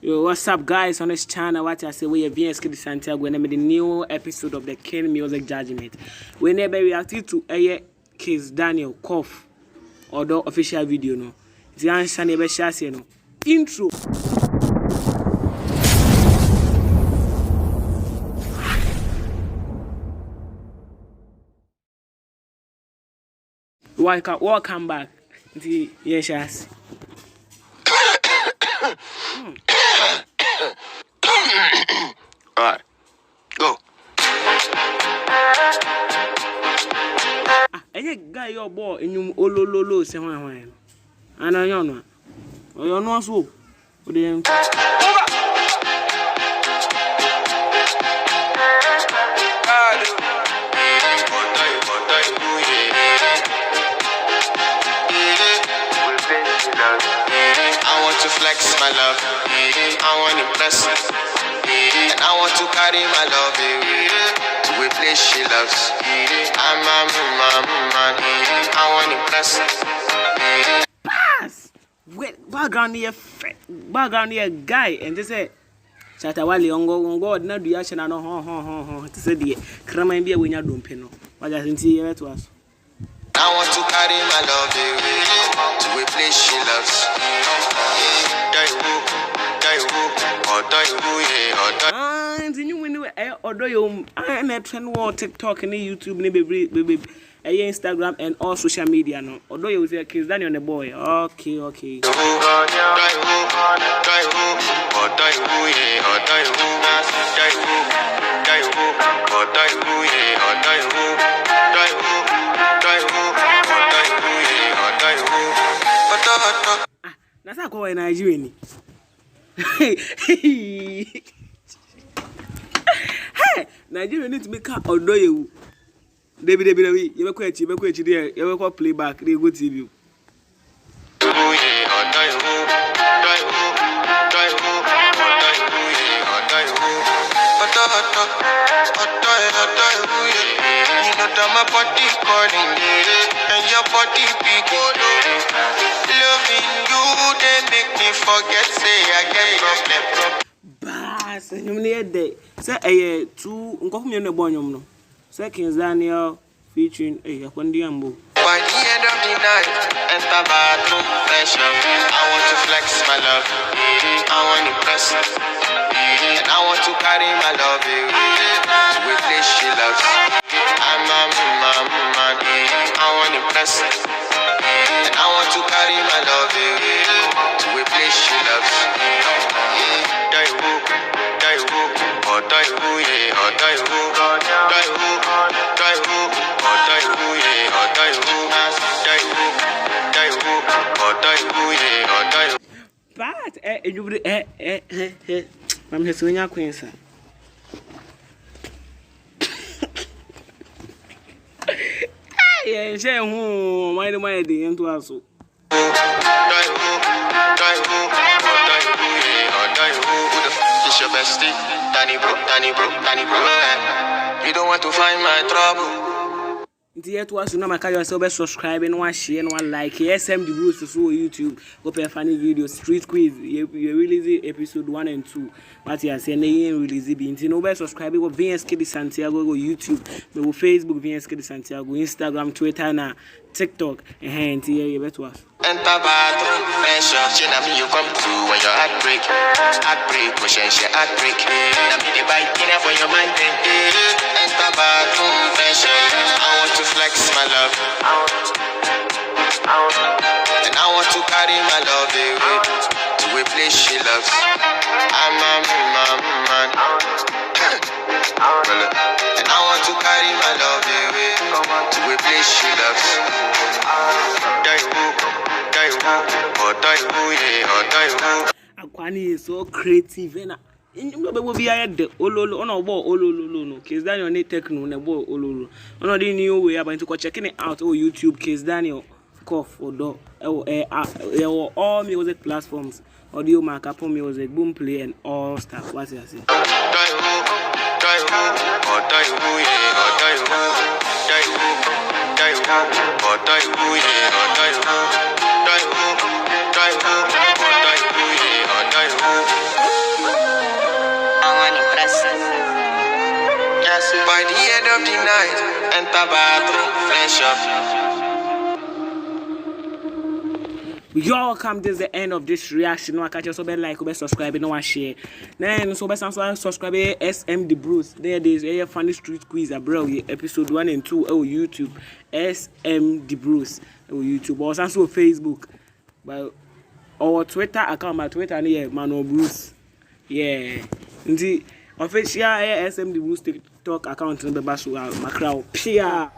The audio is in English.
Yo, what's up, guys? On this channel, what I say, we are VS Kid Santiago, and I'm the new episode of the King Music Judgment. We never reacted to a case Daniel Koff or the official video. No, the answer never shares. No intro. Welcome back. Yes. Alright, go. Any guy your boy in you olololo say one. I know you know. Or you know so. I want to flex my love. I want to impress. And I want to carry my love to a place she loves. I'm a man. I want to impress. Pass. Wait, background here guy and they say Chatawali on God na do action and ho to say the crama be when you don't pay no. What doesn't see here to us. I want to carry my love to a place she loves. And you when order you and trend war TikTok and YouTube baby Instagram and all social media no. Although you say kids Daniel on the boy. Okay. That's how go in Nigeria. Hey, Nigeria need to make up or do you? David, you ever there, you ever playback, they go TV. My body calling, and your body big. Loving you, they make me forget, say I get problem. Bass, you need that. Say, two, come here, no bonum. Seconds, Daniel featuring a Kondiambo. By the end of the night, enter bathroom fashion. I want to flex my love. I want to impress. And I want to carry my love to a place she loves. I'm a man. I want to impress. And I want to carry my love to a place she loves. But I'm just doing your queen, sir. Yeah, say who my day into us. It's your bestie, Danny bro. You don't want to find my trouble. Dear to us, you know, my carrier so subscribe and one share and one like. SM the rules to YouTube. Open funny videos, street quiz. You release episode 1 and 2. What you are saying, they release it. You know, subscribe to VS Kid Santiago, YouTube, Facebook, VS Kid Santiago, Instagram, Twitter, and TikTok. And here you bet us. Enter bathroom, fashion. Me you come to when your heartbreak, pushing your heartbreak. Now me the bike in for your mind. Enter bathroom, fashion. I want to flex my love, and I want to carry my love to a place she loves. I'm a man, and I want to carry my love to a place she loves. Akwani is so creative and you be at the ololo on a ball ololo no case Daniel need techno na ball ololo on the new way about to checking it out on YouTube case Daniel Koff or do all music platforms audio mark Apple Music Boom Play and all stuff. What you say? By the end of the night, enter bathroom, fresh up. Y'all welcome. This is the end of this reaction. No, catch us over like, over subscribe, no one share. Then so over subscribe SM the Bruce. There is a funny street quiz, bro. Episode 1 and 2. Oh YouTube, SM the Bruce. Oh YouTube. Or also Facebook. But our Twitter account, my Twitter near Mano Bruce. Yeah. The official SM the Bruce TikTok account in the basu. My crowd. Pia.